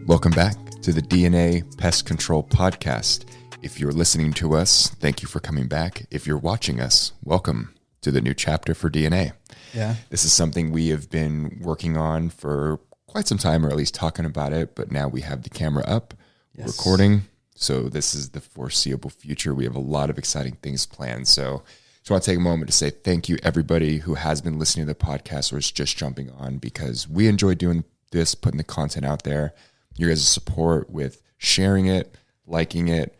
Welcome back to the DandA Pest Control Podcast. If you're listening to us, thank you for coming back. If you're watching us, welcome to the new chapter for DandA. Yeah. This is something we have been working on for quite some time, or at least talking about it, but now we have the camera up, recording. So this is the foreseeable future. We have a lot of exciting things planned. So just want to take a moment to say thank you, everybody who has been listening to the podcast or is just jumping on, because we enjoy doing this, putting the content out there. Your guys' support with sharing it, liking it,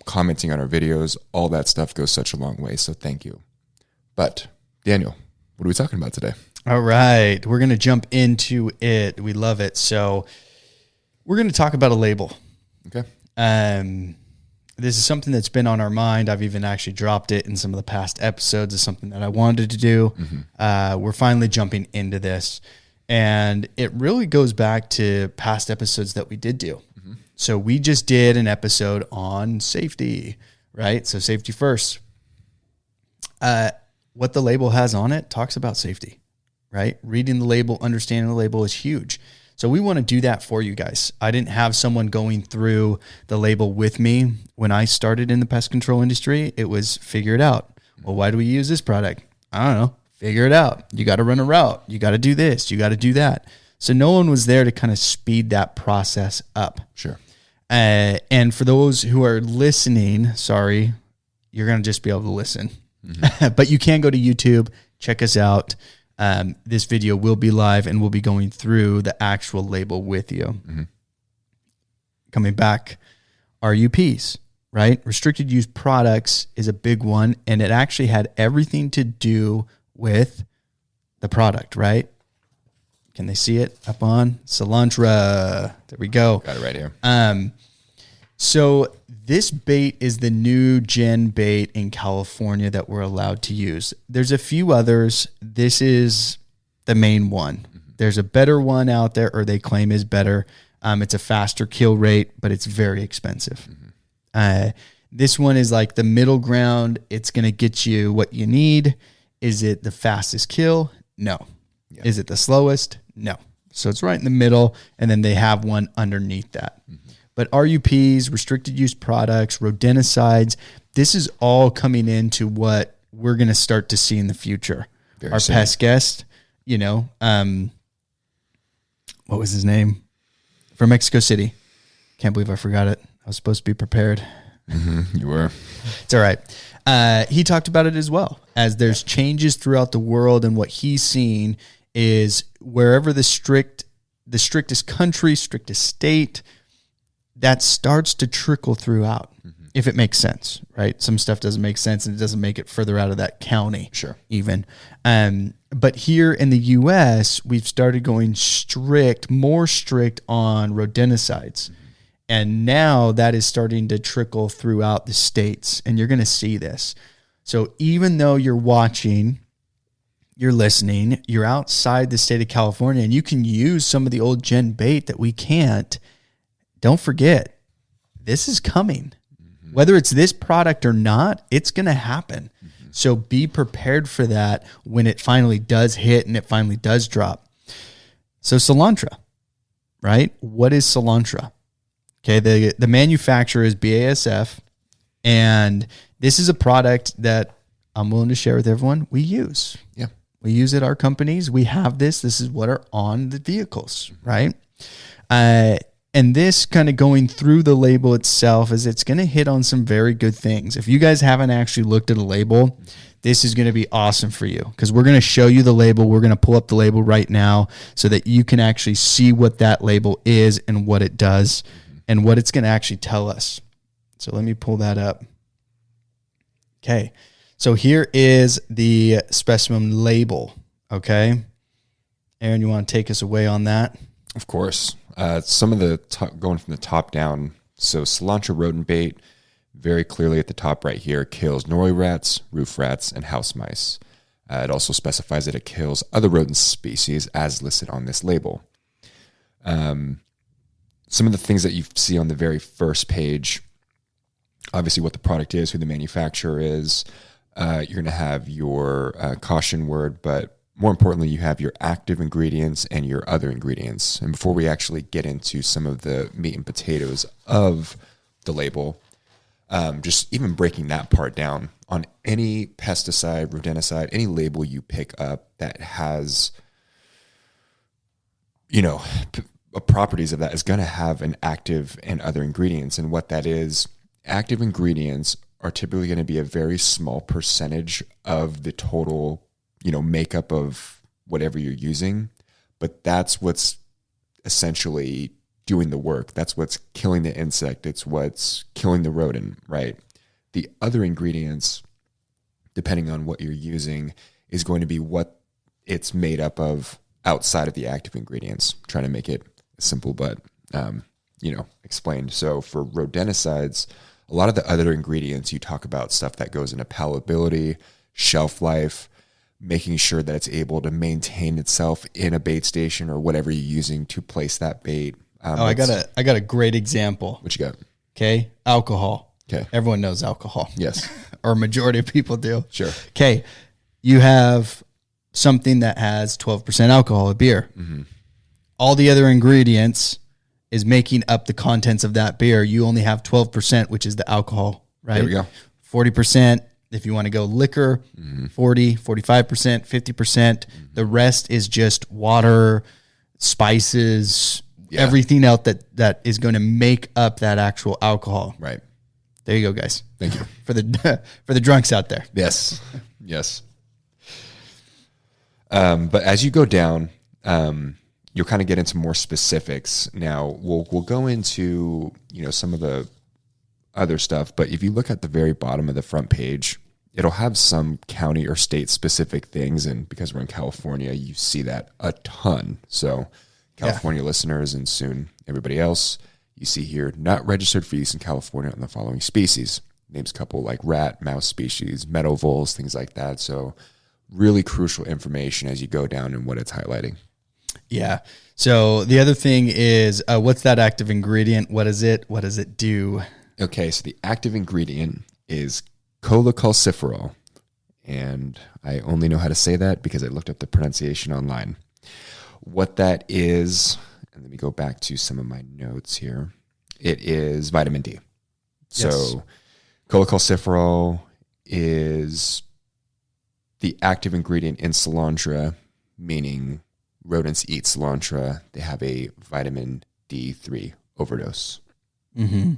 commenting on our videos, all that stuff goes such a long way. So thank you. But Daniel, what are we talking about today? All right. We're going to jump into it. We love it. So we're going to talk about a label. Okay. This is something that's been on our mind. I've even actually dropped it in some of the past episodes. It's something that I wanted to do. We're finally jumping into this. And it really goes back to past episodes that we did do. So we just did an episode on safety, right? So safety first. What the label has on it talks about safety, right? Reading the label, understanding the label is huge. So we want to do that for you guys. I didn't have someone going through the label with me when I started in the pest control industry. It was figure it out. Well, why do we use this product? I don't know. Figure it out. You got to run a route. You got to do this. You got to do that. So no one was there to kind of speed that process up. Sure. And for those who are listening, sorry, you're going to just be able to listen. But you can go to YouTube, check us out. This video will be live and we'll be going through the actual label with you. Coming back, RUPs, right? Restricted use products is a big one, and it actually had everything to do with the product, right? Can they see it up on Selontra? There we go. Got it right here. So this bait is the new gen bait in California that we're allowed to use. There's a few others. This is the main one. There's a better one out there, or they claim is better. It's a faster kill rate, but it's very expensive. This one is like the middle ground. It's going to get you what you need. Is it the fastest kill? No. Yeah. Is it the slowest? No. So it's right in the middle, and then they have one underneath that. But RUPs, restricted use products, rodenticides, this is all coming into what we're going to start to see in the future. Our pest guest, what was his name? From Mexico City. Can't believe I forgot it. I was supposed to be prepared. You were. It's all right. He talked about it as well, as there's changes throughout the world, and what he's seeing is wherever the strictest country, strictest state, that starts to trickle throughout, if it makes sense, right? Some stuff doesn't make sense, and it doesn't make it further out of that county, even. But here in the U.S., we've started going more strict on rodenticides. And now that is starting to trickle throughout the states, and you're going to see this. So even though you're watching, you're listening, you're outside the state of California, and you can use some of the old gen bait that we can't, don't forget, this is coming. Whether it's this product or not, it's going to happen. So be prepared for that when it finally does hit and it finally does drop. So Selontra, right? What is Selontra? Okay, the manufacturer is BASF, and this is a product that I'm willing to share with everyone. We use. Yeah. We use it at our companies. We have this. This is what are on the vehicles, right? And this kind of going through the label itself is it's going to hit on some very good things. If you guys haven't actually looked at a label, this is going to be awesome for you, because we're going to show you the label. We're going to pull up the label right now so that you can actually see what that label is and what it does and what it's going to actually tell us. So let me pull that up. Okay. So here is the specimen label. Okay. Aaron, you want to take us away on that? Of course. Some of the going from the top down. So Selontra rodent bait, very clearly at the top right here, kills nori rats, roof rats, and house mice. It also specifies that it kills other rodent species as listed on this label. Some of the things that you see on the very first page, obviously what the product is, who the manufacturer is. You're going to have your caution word, but more importantly, you have your active ingredients and your other ingredients. And before we actually get into some of the meat and potatoes of the label, just even breaking that part down, on any pesticide, rodenticide, any label you pick up that has, properties of that is going to have an active and other ingredients. And what that is, active ingredients are typically going to be a very small percentage of the total, makeup of whatever you're using. But that's what's essentially doing the work. That's what's killing the insect. It's what's killing the rodent, right? The other ingredients, depending on what you're using, is going to be what it's made up of outside of the active ingredients. I'm trying to make it simple, but, explained. So for rodenticides, a lot of the other ingredients, you talk about stuff that goes into palatability, shelf life, making sure that it's able to maintain itself in a bait station or whatever you're using to place that bait. I got a great example. What you got? Okay. Alcohol. Okay. Everyone knows alcohol. Yes. Or majority of people do. Sure. Okay. You have something that has 12% alcohol, a beer. Mm-hmm. All the other ingredients is making up the contents of that beer. You only have 12%, which is the alcohol, right? There we go. 40%, if you want to go liquor, 40, 45%, 50%. The rest is just water, spices, everything else that is going to make up that actual alcohol. Right. There you go, guys. Thank you. For the drunks out there. Yes. Yes. But as you go down, you'll kind of get into more specifics. Now we'll go into, some of the other stuff, but if you look at the very bottom of the front page, it'll have some county or state specific things. And because we're in California, you see that a ton. So California listeners and soon everybody else, you see here, not registered for use in California on the following species. Names a couple like rat, mouse species, meadow voles, things like that. So really crucial information as you go down and what it's highlighting. Yeah. So the other thing is, what's that active ingredient? What is it? What does it do? Okay. So the active ingredient is cholecalciferol. And I only know how to say that because I looked up the pronunciation online. What that is, and let me go back to some of my notes here. It is vitamin D. So cholecalciferol is the active ingredient in Selontra, meaning rodents eat Selontra, they have a vitamin D3 overdose. Mm-hmm.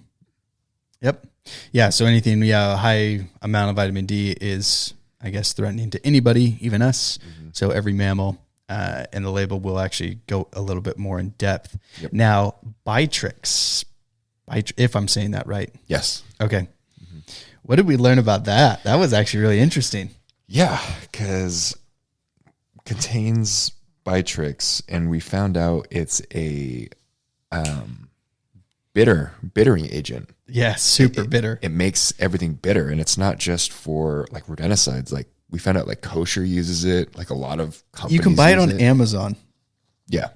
Yep. Yeah. So anything, a high amount of vitamin D is, I guess, threatening to anybody, even us. Mm-hmm. So every mammal, and the label will actually go a little bit more in depth. Yep. Now, Bitrix, if I'm saying that right. Yes. Okay. Mm-hmm. What did we learn about that? That was actually really interesting. Yeah, because contains Bitrix, and we found out it's a bittering agent. Yeah, super bitter. It makes everything bitter, and it's not just for like rodenticides. Like we found out, like kosher uses it. Like a lot of companies. You can buy it on Amazon. Yeah,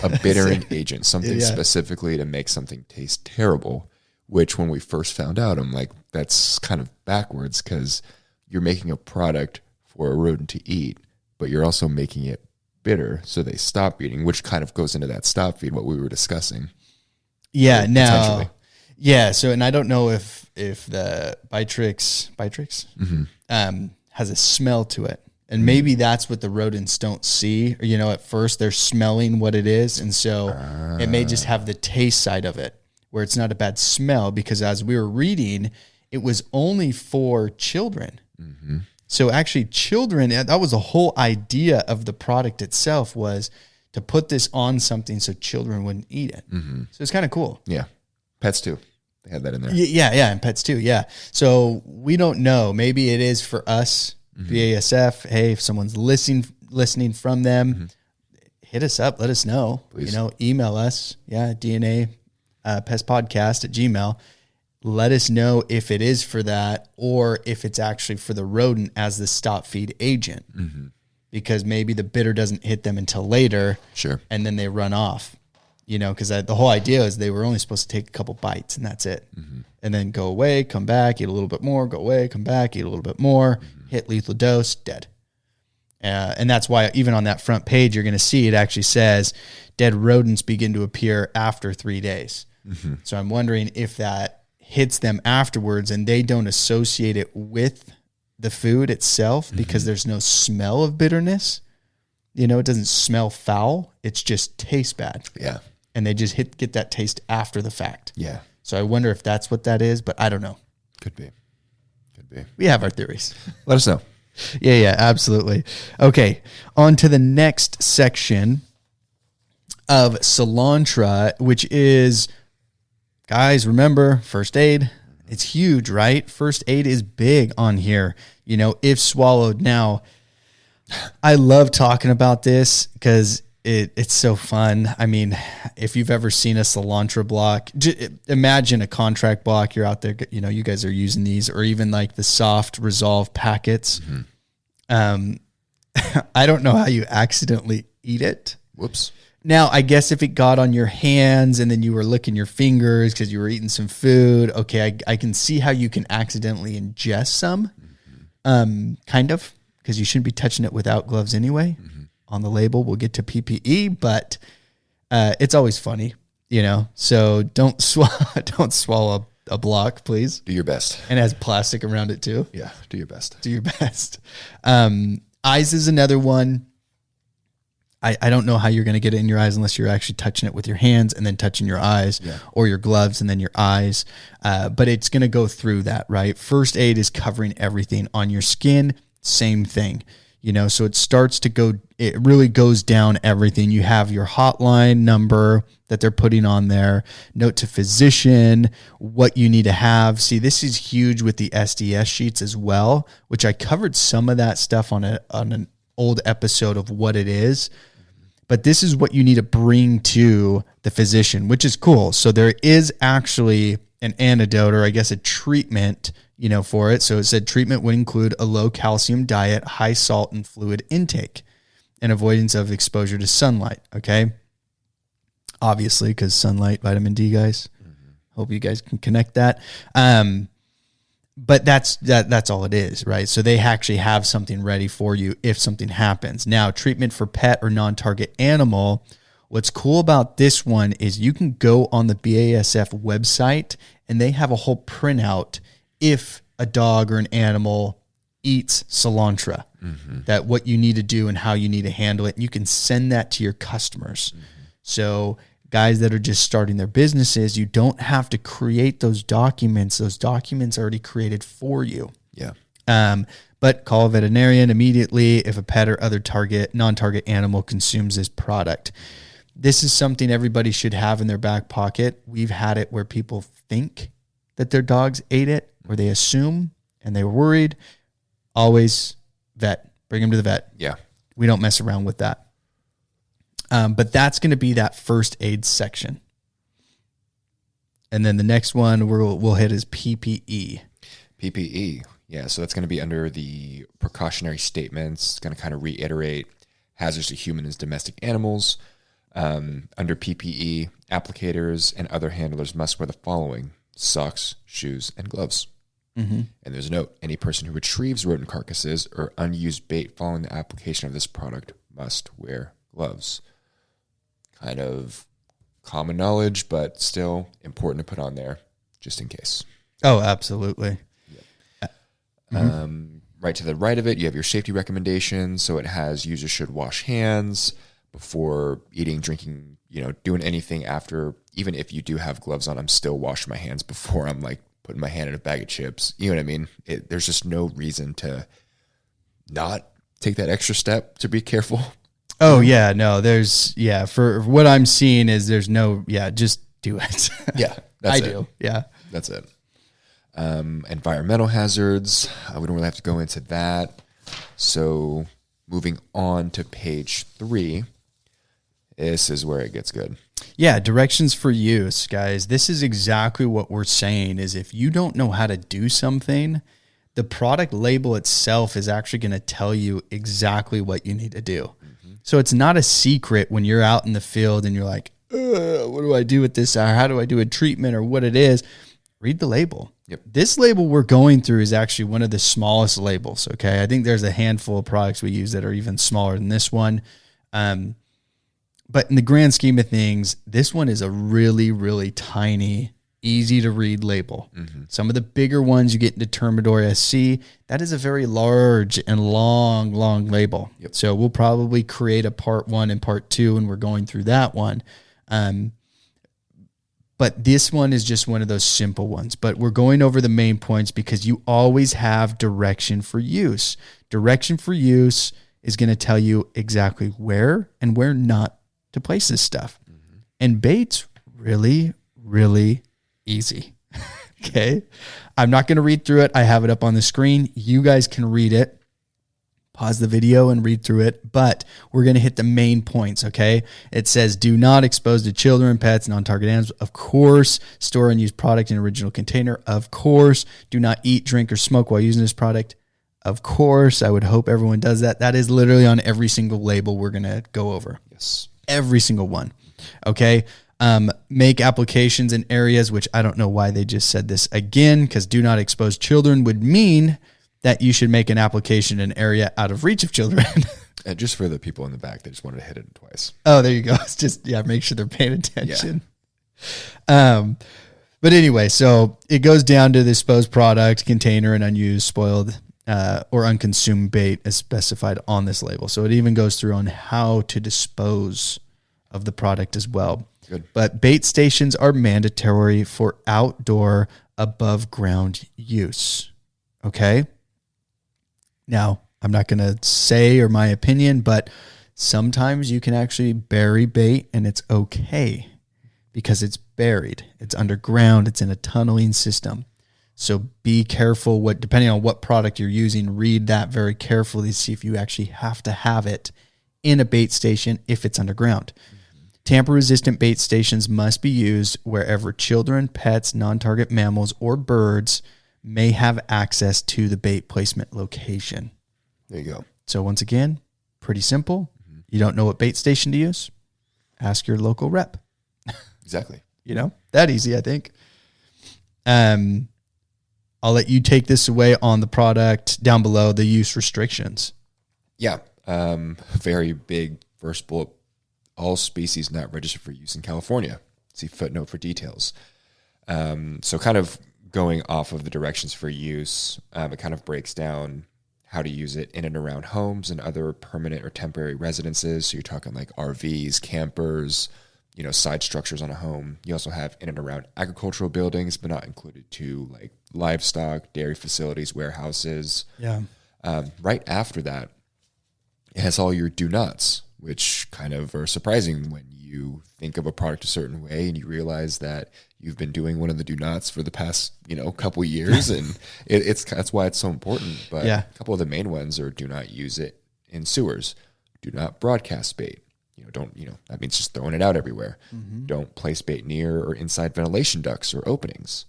a bittering agent, something specifically to make something taste terrible. Which, when we first found out, I'm like, that's kind of backwards because you're making a product for a rodent to eat, but you're also making it bitter, so they stop eating, which kind of goes into that stop feed, what we were discussing. Yeah, now, so, and I don't know if the Bitrix mm-hmm. Has a smell to it, and maybe that's what the rodents don't see. Or, at first they're smelling what it is, and so it may just have the taste side of it, where it's not a bad smell, because as we were reading, it was only for children. Mm-hmm. So actually children, that was the whole idea of the product itself, was to put this on something so children wouldn't eat it. Mm-hmm. So it's kind of cool. Yeah. Pets too. They had that in there. Yeah. And pets too. Yeah. So we don't know. Maybe it is for us, mm-hmm. BASF. Hey, if someone's listening from them, mm-hmm. hit us up. Let us know. Please. Email us. Yeah. DNA Pest Podcast at Gmail. Let us know if it is for that or if it's actually for the rodent as the stop feed agent. Mm-hmm. Because maybe the bitter doesn't hit them until later. Sure. And then they run off. Because the whole idea is they were only supposed to take a couple bites, and that's it. Mm-hmm. And then go away, come back, eat a little bit more, go away, come back, eat a little bit more, mm-hmm. hit lethal dose, dead. And that's why even on that front page, you're going to see it actually says dead rodents begin to appear after 3 days. Mm-hmm. So I'm wondering if that hits them afterwards and they don't associate it with the food itself because there's no smell of bitterness. You know, it doesn't smell foul. It's just tastes bad. Yeah. And they just get that taste after the fact. Yeah. So I wonder if that's what that is, but I don't know. Could be. We have our theories. Let us know. Yeah, absolutely. Okay, on to the next section of Selontra, which is, guys, remember, first aid. It's huge, right? First aid is big on here, you know, if swallowed. Now, I love talking about this because it's so fun. I mean, if you've ever seen a Selontra block, imagine a Contrac block. You're out there, you know, you guys are using these, or even like the soft resolve packets. Mm-hmm. I don't know how you accidentally eat it. Whoops. Now, I guess if it got on your hands and then you were licking your fingers because you were eating some food, okay, I can see how you can accidentally ingest some, kind of, because you shouldn't be touching it without gloves anyway. Mm-hmm. On the label, we'll get to PPE, but it's always funny, you know. So don't swallow a block, please. Do your best. And it has plastic around it too. Yeah, do your best. Do your best. Eyes is another one. I don't know how you're going to get it in your eyes unless you're actually touching it with your hands and then touching your eyes, or your gloves and then your eyes. But it's going to go through that, right? First aid is covering everything on your skin. Same thing. You know, so it starts to go, it really goes down everything. You have your hotline number that they're putting on there, note to physician, what you need to have. See, this is huge with the SDS sheets as well, which I covered some of that stuff on an old episode of what it is. But this is what you need to bring to the physician, which is cool. So there is actually an antidote, or I guess a treatment, you know, for it. So it said treatment would include a low calcium diet, high salt and fluid intake, and avoidance of exposure to sunlight. Okay. Obviously, because sunlight, vitamin D, guys. Mm-hmm. Hope you guys can connect that. But that's all it is, right? So they actually have something ready for you if something happens. Now, treatment for pet or non-target animal. What's cool about this one is you can go on the BASF website and they have a whole printout if a dog or an animal eats Selontra, that what you need to do and how you need to handle it. And you can send that to your customers. So guys that are just starting their businesses, you don't have to create those documents. Those documents are already created for you. Yeah. But call a veterinarian immediately if a pet or other non-target animal consumes this product. This is something everybody should have in their back pocket. We've had it where people think that their dogs ate it, or they assume, and they were worried. Always vet. Bring them to the vet. Yeah. We don't mess around with that. But that's going to be that first aid section. And then the next one we'll hit is PPE. PPE. Yeah, so that's going to be under the precautionary statements. It's going to kind of reiterate hazards to human and domestic animals. Under PPE, applicators and other handlers must wear the following: socks, shoes, and gloves. Mm-hmm. And there's a note: any person who retrieves rodent carcasses or unused bait following the application of this product must wear gloves. Kind of common knowledge, but still important to put on there just in case. Oh, absolutely. Yep. Right to the right of it, you have your safety recommendations. So it has users should wash hands before eating, drinking, doing anything after. Even if you do have gloves on, I'm still washing my hands before I'm like putting my hand in a bag of chips. You know what I mean? There's just no reason to not take that extra step to be careful. Oh yeah, no, for what I'm seeing is there's no, just do it. Yeah, that's it. I do. Yeah. That's it. Environmental hazards. We don't really have to go into that. So moving on to page 3, this is where it gets good. Yeah, directions for use, guys. This is exactly what we're saying is if you don't know how to do something, the product label itself is actually going to tell you exactly what you need to do. Mm-hmm. So it's not a secret when you're out in the field and you're like, what do I do with this? Or how do I do a treatment or what it is? read the label. Yep. This label we're going through is actually one of the smallest labels. Okay. I think there's a handful of products we use that are even smaller than this one. But in the grand scheme of things, this one is a really, really tiny, easy to read label. Mm-hmm. Some of the bigger ones you get into Termidor SC, that is a very large and long label. Yep. So we'll probably create a part 1 and part 2 and we're going through that one. But this one is just one of those simple ones. But we're going over the main points because you always have direction for use. Direction for use is going to tell you exactly where and where not to place this stuff. Mm-hmm. And bait's really, really easy. Okay. I'm not going to read through it. I have it up on the screen. You guys can read it. Pause the video and read through it, but we're going to hit the main points, okay? It says, do not expose to children, pets, non-target animals. Of course. Store and use product in original container. Of course. Do not eat, drink, or smoke while using this product. Of course. I would hope everyone does that. That is literally on every single label we're going to go over. Yes. Every single one, okay? Make applications in areas, which I don't know why they just said this again, because do not expose children would mean that you should make an application in an area out of reach of children. And just for the people in the back, they just wanted to hit it twice. Oh, there you go. It's just, make sure they're paying attention. Yeah. But anyway, so it goes down to the disposed product, container, and unused, spoiled, or unconsumed bait as specified on this label. So it even goes through on how to dispose of the product as well. Good. But bait stations are mandatory for outdoor above ground use. Okay. Now, I'm not going to say or my opinion, but sometimes you can actually bury bait and it's okay because it's buried. It's underground. It's in a tunneling system. So be careful depending on what product you're using, read that very carefully to see if you actually have to have it in a bait station if it's underground. Mm-hmm. Tamper-resistant bait stations must be used wherever children, pets, non-target mammals, or birds may have access to the bait placement location. There you go. So once again, pretty simple. Mm-hmm. You don't know what bait station to use? Ask your local rep. Exactly. That easy, I think. I'll let you take this away on the product down below, the use restrictions. Yeah. Very big first bullet. All species not registered for use in California. See footnote for details. So kind of going off of the directions for use, it kind of breaks down how to use it in and around homes and other permanent or temporary residences. So you're talking like RVs, campers, side structures on a home. You also have in and around agricultural buildings, but not included to like livestock, dairy facilities, warehouses. Yeah. Right after that, it has all your do nots, which kind of are surprising when you think of a product a certain way and you realize that you've been doing one of the do nots for the past, couple of years. And that's why it's so important. But a couple of the main ones are do not use it in sewers. Do not broadcast bait. That means just throwing it out everywhere. Mm-hmm. Don't place bait near or inside ventilation ducts or openings.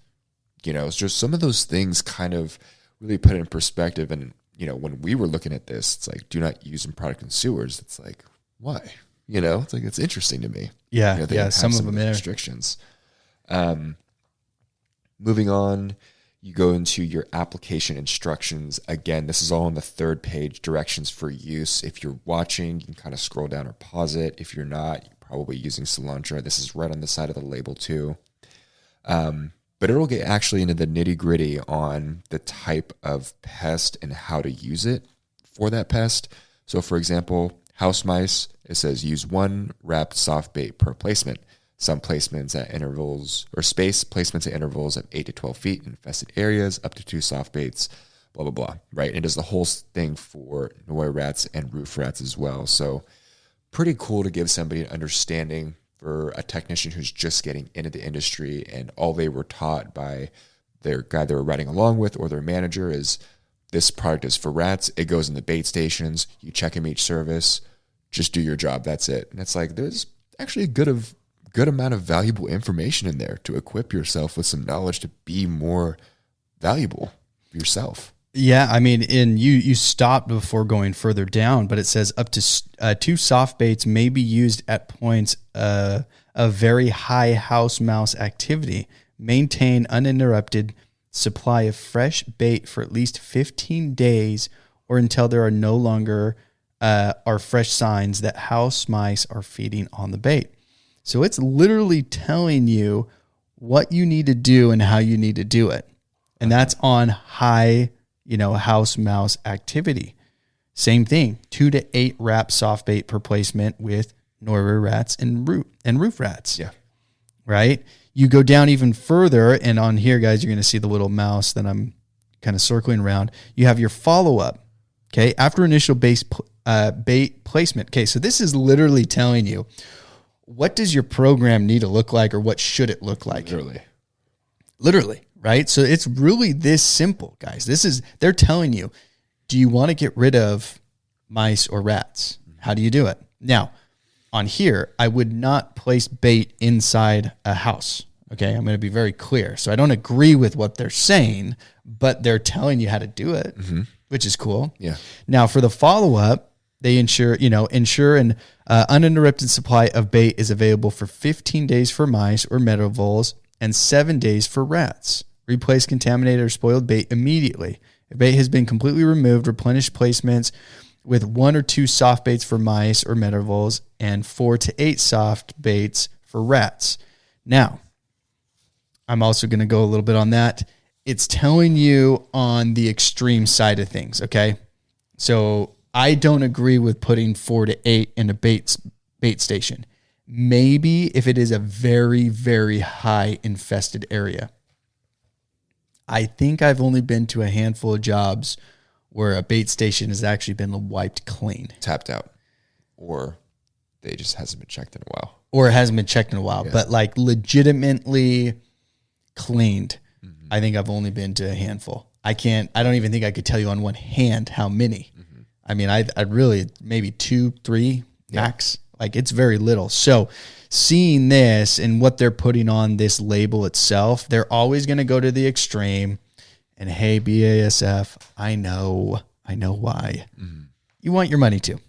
It's just some of those things kind of really put it in perspective. And, when we were looking at this, it's like, do not use in product in sewers. It's like, why? It's like, it's interesting to me. Yeah. Some of them are restrictions. Moving on, you go into your application instructions. Again, this is all on the third page, directions for use. If you're watching, you can kind of scroll down or pause it. If you're not, you're probably using Selontra. This is right on the side of the label too. But it'll get actually into the nitty gritty on the type of pest and how to use it for that pest. So for example, house mice, it says use one wrapped soft bait per placement. Some placements at intervals or space placements at intervals of 8 to 12 feet in infested areas, up to 2 soft baits, blah, blah, blah, right? And it does the whole thing for Noi rats and roof rats as well. So pretty cool to give somebody an understanding for a technician who's just getting into the industry and all they were taught by their guy they were riding along with or their manager is this product is for rats. It goes in the bait stations. You check them each service. Just do your job. That's it. And it's like there's actually a good amount of valuable information in there to equip yourself with some knowledge to be more valuable for yourself. Yeah, I mean, you stopped before going further down, but it says up to 2 soft baits may be used at points of very high house mouse activity, maintain uninterrupted supply of fresh bait for at least 15 days or until there are no longer are fresh signs that house mice are feeding on the bait. So it's literally telling you what you need to do and how you need to do it. And that's on high, house mouse activity. Same thing, 2 to 8 wrap soft bait per placement with Norway rats and roof rats. Yeah. Right? You go down even further, and on here, guys, you're going to see the little mouse that I'm kind of circling around. You have your follow-up, okay, after initial bait placement. Okay, so this is literally telling you, what does your program need to look like, or what should it look like? Literally, right? So it's really this simple, guys. They're telling you, do you want to get rid of mice or rats? How do you do it? Now, on here, I would not place bait inside a house. Okay, I'm going to be very clear. So I don't agree with what they're saying, but they're telling you how to do it, which is cool. Yeah. Now, for the follow-up, they ensure an uninterrupted supply of bait is available for 15 days for mice or meadow voles and 7 days for rats. Replace contaminated or spoiled bait immediately. If bait has been completely removed, replenish placements with 1 or 2 soft baits for mice or meadow voles and 4 to 8 soft baits for rats. Now, I'm also going to go a little bit on that. It's telling you on the extreme side of things, okay? So I don't agree with putting 4 to 8 in a bait station. Maybe if it is a very, very high infested area. I think I've only been to a handful of jobs where a bait station has actually been wiped clean. Tapped out. Or they just hasn't been checked in a while. Yeah. But like legitimately cleaned. I think I've only been to a handful. I don't even think I could tell you on one hand how many. I mean, I'd really maybe 2, 3 max. Like it's very little. So seeing this and what they're putting on this label itself, they're always going to go to the extreme. And hey, BASF, I know why. You want your money too.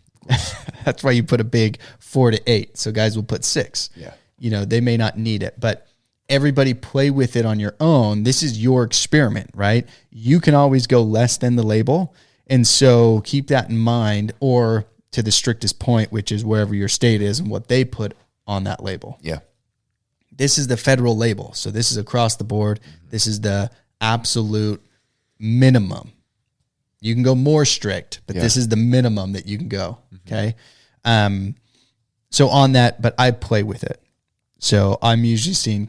That's why you put a big 4 to 8. So guys will put 6. Yeah. They may not need it, but everybody play with it on your own. This is your experiment, right? You can always go less than the label. And so keep that in mind, or to the strictest point, which is wherever your state is and what they put on that label. Yeah. This is the federal label. So this is across the board. This is the absolute minimum. You can go more strict, but this is the minimum that you can go. Okay. So on that, but I play with it. So I'm usually seeing,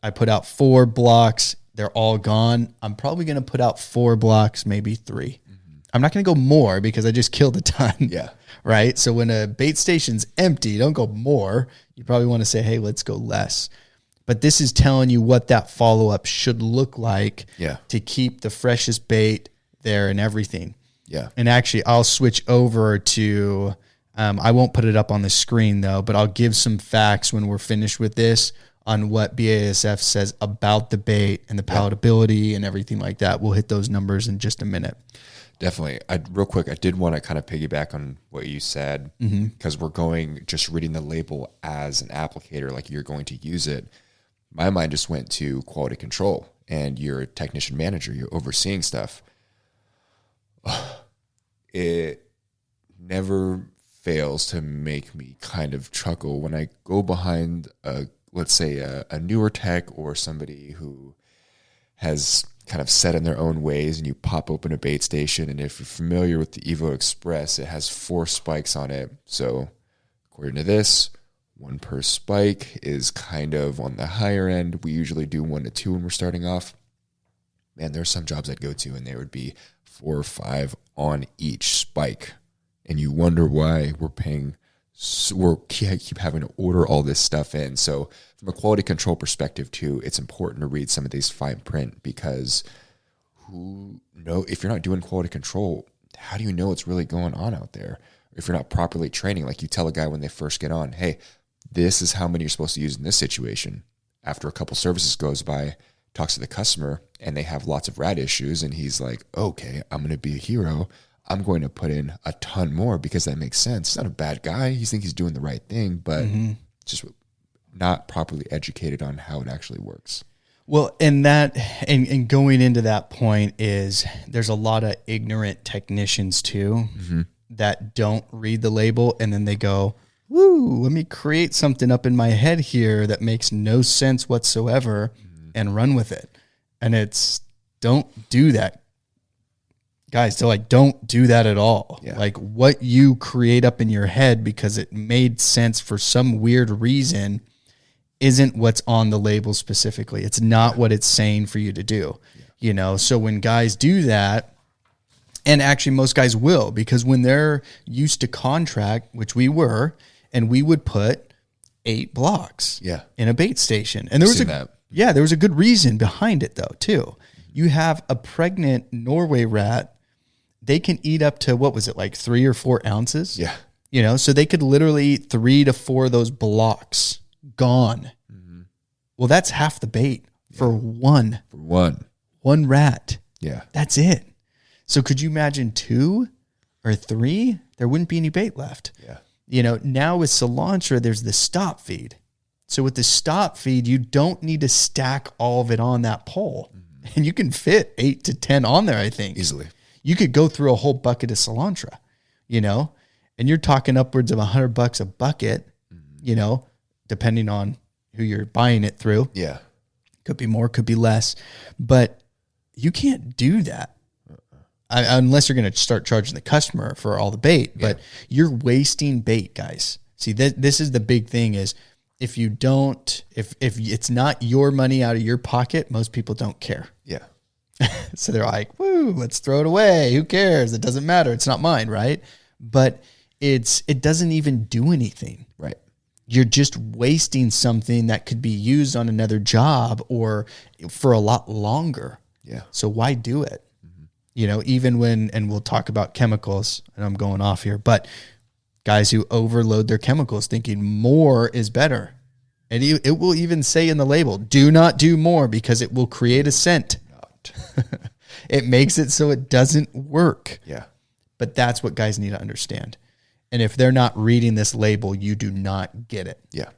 I put out 4 blocks. They're all gone. I'm probably going to put out 4 blocks, maybe 3. I'm not going to go more because I just killed a ton. Yeah. Right. So when a bait station's empty, don't go more. You probably want to say, hey, let's go less. But this is telling you what that follow-up should look like to keep the freshest bait there and everything. Yeah. And actually, I'll switch over to, I won't put it up on the screen though, but I'll give some facts when we're finished with this on what BASF says about the bait and the palatability and everything like that. We'll hit those numbers in just a minute. Definitely. Real quick, I did want to kind of piggyback on what you said because we're just reading the label as an applicator, like you're going to use it. My mind just went to quality control, and you're a technician manager. You're overseeing stuff. It never fails to make me kind of chuckle when I go behind, let's say, a newer tech or somebody who has kind of set in their own ways, and you pop open a bait station, and if you're familiar with the Evo Express, it has 4 spikes on it. So according to this, 1 per spike is kind of on the higher end. We usually do 1 to 2 when we're starting off. Man, there's some jobs I'd go to and there would be 4 or 5 on each spike. And you wonder why we're keep having to order all this stuff in. So from a quality control perspective too, it's important to read some of these fine print, because if you're not doing quality control, how do you know what's really going on out there? If you're not properly training, like you tell a guy when they first get on, hey, this is how many you're supposed to use in this situation. After a couple services goes by, talks to the customer, and they have lots of rat issues, and he's like, okay, I'm going to be a hero. I'm going to put in a ton more because that makes sense. He's not a bad guy. He thinks he's doing the right thing, but just not properly educated on how it actually works. Well, and going into that point is there's a lot of ignorant technicians too that don't read the label, and then they go, woo, let me create something up in my head here that makes no sense whatsoever and run with it. And don't do that. Guys, so don't do that at all. Yeah. Like what you create up in your head because it made sense for some weird reason isn't what's on the label specifically. It's not what it's saying for you to do. So when guys do that, and actually most guys will, because when they're used to Contrac, which we were, and we would put 8 blocks in a bait station. And there was a good reason behind it though, too. You have a pregnant Norway rat, they can eat up to, what was it, like 3 or 4 ounces? Yeah. So they could literally eat 3 to 4 of those blocks gone. Well, that's half the bait for one rat. Yeah. That's it. So could you imagine 2 or 3? There wouldn't be any bait left. Yeah. Now with Selontra, there's the stop feed. So with the stop feed, you don't need to stack all of it on that pole. And you can fit 8 to 10 on there, I think. Easily. You could go through a whole bucket of Selontra, and you're talking upwards of $100 a bucket, depending on who you're buying it through. Yeah. Could be more, could be less, but you can't do that unless you're going to start charging the customer for all the bait, but you're wasting bait, guys. See, this is the big thing is if it's not your money out of your pocket, most people don't care. Yeah. So they're like, woo, let's throw it away. Who cares? It doesn't matter. It's not mine, right? But it doesn't even do anything. Right. You're just wasting something that could be used on another job or for a lot longer. Yeah. So why do it? Even when, and we'll talk about chemicals, and I'm going off here, but guys who overload their chemicals thinking more is better. And it will even say in the label, do not do more because it will create a scent. It makes it so it doesn't work. Yeah. But that's what guys need to understand. And if they're not reading this label, you do not get it. Yeah.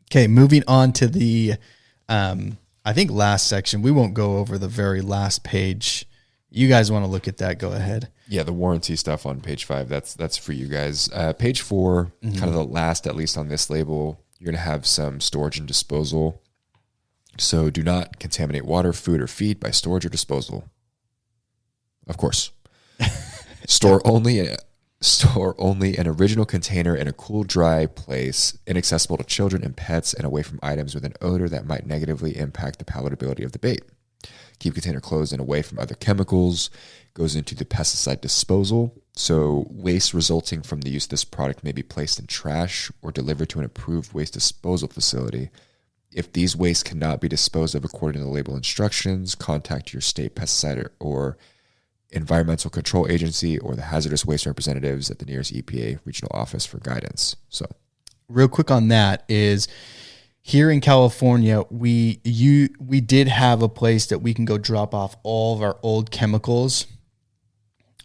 Okay, moving on to the, I think last section. We won't go over the very last page. You guys want to look at that, go ahead. Yeah, the warranty stuff on page 5, that's for you guys. Page 4, kind of the last, at least on this label, you're going to have some storage and disposal. So do not contaminate water, food, or feed by storage or disposal. Of course. Store only an original container in a cool, dry place, inaccessible to children and pets, and away from items with an odor that might negatively impact the palatability of the bait. Keep container closed and away from other chemicals. Goes into the pesticide disposal. So waste resulting from the use of this product may be placed in trash or delivered to an approved waste disposal facility. If these wastes cannot be disposed of according to the label instructions, contact your state pesticide or environmental control agency or the hazardous waste representatives at the nearest EPA regional office for guidance. So, real quick on that is here in California, we did have a place that we can go drop off all of our old chemicals,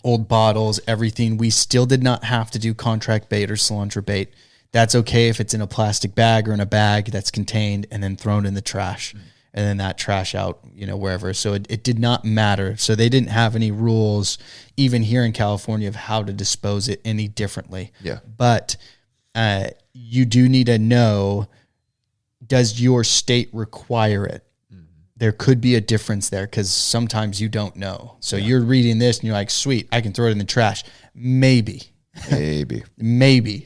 old bottles, everything. We still did not have to do Contrac bait or Selontra bait. That's okay if it's in a plastic bag or in a bag that's contained and then thrown in the trash and then that trash out, wherever. So it did not matter. So they didn't have any rules, even here in California, of how to dispose it any differently. Yeah. But you do need to know, does your state require it? There could be a difference there because sometimes you don't know. So you're reading this and you're like, sweet, I can throw it in the trash. Maybe,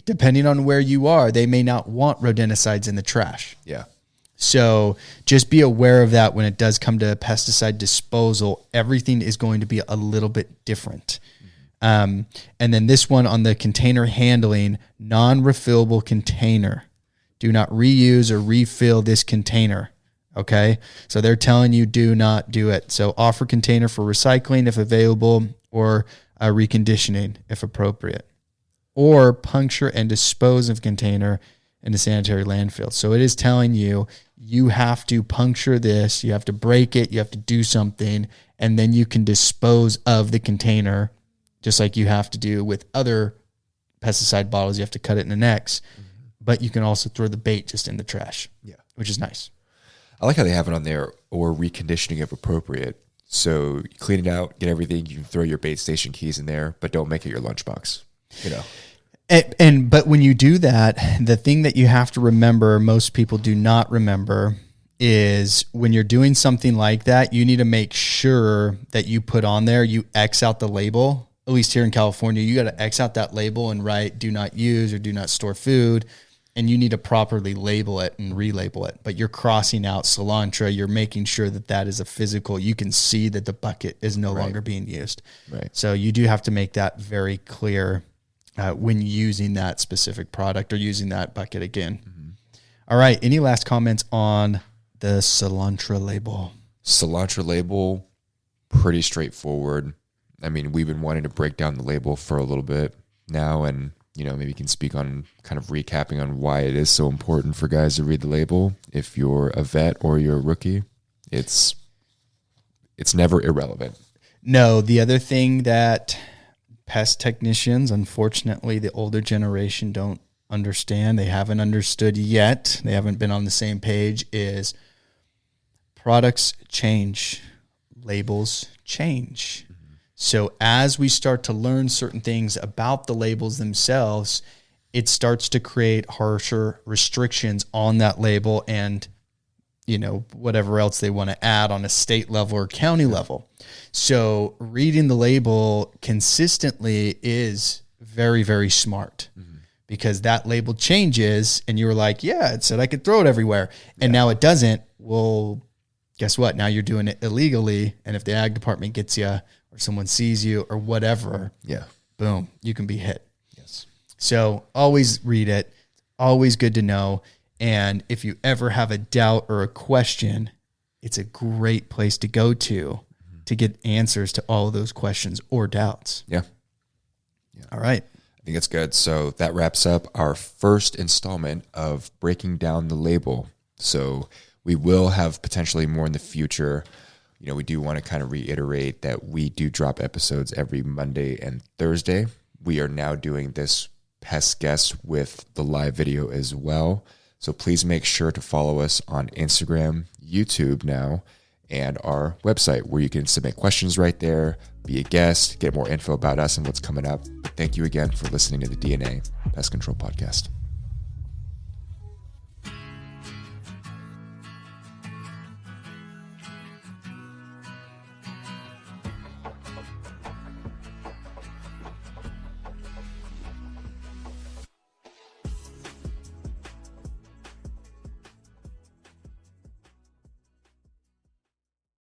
depending on where you are, they may not want rodenticides in the trash. Yeah. So just be aware of that when it does come to pesticide disposal. Everything is going to be a little bit different. And then this one on the container handling, non-refillable container. Do not reuse or refill this container. Okay. So they're telling you do not do it. So offer container for recycling if available, or reconditioning if appropriate, or puncture and dispose of container in a sanitary landfill. So it is telling you, you have to puncture this, you have to break it, you have to do something, and then you can dispose of the container, just like you have to do with other pesticide bottles. You have to cut it in an X. but you can also throw the bait just in the trash. Yeah. Which is nice. I like how they have it on there, or reconditioning if appropriate. So you clean it out, get everything. You can throw your bait station keys in there, but don't make it your lunchbox. You know. But when you do that, the thing that you have to remember, most people do not remember, is when you're doing something like that, you need to make sure that you put on there, you X out the label. At least here in California, you got to X out that label and write "do not use" or "do not store food." And you need to properly label it and relabel it. But you're crossing out Selontra. You're making sure that that is a physical. You can see that the bucket is no longer being used. Right. So you do have to make that very clear when using that specific product or using that bucket again. Mm-hmm. All right. Any last comments on the Selontra label? Selontra label, pretty straightforward. I mean, we've been wanting to break down the label for a little bit now, and maybe you can speak on kind of recapping on why it is so important for guys to read the label. If you're a vet or you're a rookie, it's never irrelevant. No, the other thing that pest technicians, unfortunately, the older generation don't understand, they haven't understood yet, they haven't been on the same page, is products change, labels change. So as we start to learn certain things about the labels themselves, it starts to create harsher restrictions on that label and, whatever else they want to add on a state level or county level. So reading the label consistently is very, very smart because that label changes and you were like, yeah, it said I could throw it everywhere. And now it doesn't. Well, guess what? Now you're doing it illegally. And if the ag department gets you, or someone sees you or whatever, boom, you can be hit. Yes. So always read it. Always good to know. And if you ever have a doubt or a question, it's a great place to go to get answers to all of those questions or doubts. Yeah. All right. I think it's good. So that wraps up our first installment of breaking down the label. So we will have potentially more in the future. We do want to kind of reiterate that we do drop episodes every Monday and Thursday. We are now doing this pest guest with the live video as well. So please make sure to follow us on Instagram, YouTube now, and our website where you can submit questions right there, be a guest, get more info about us and what's coming up. Thank you again for listening to the DNA Pest Control Podcast.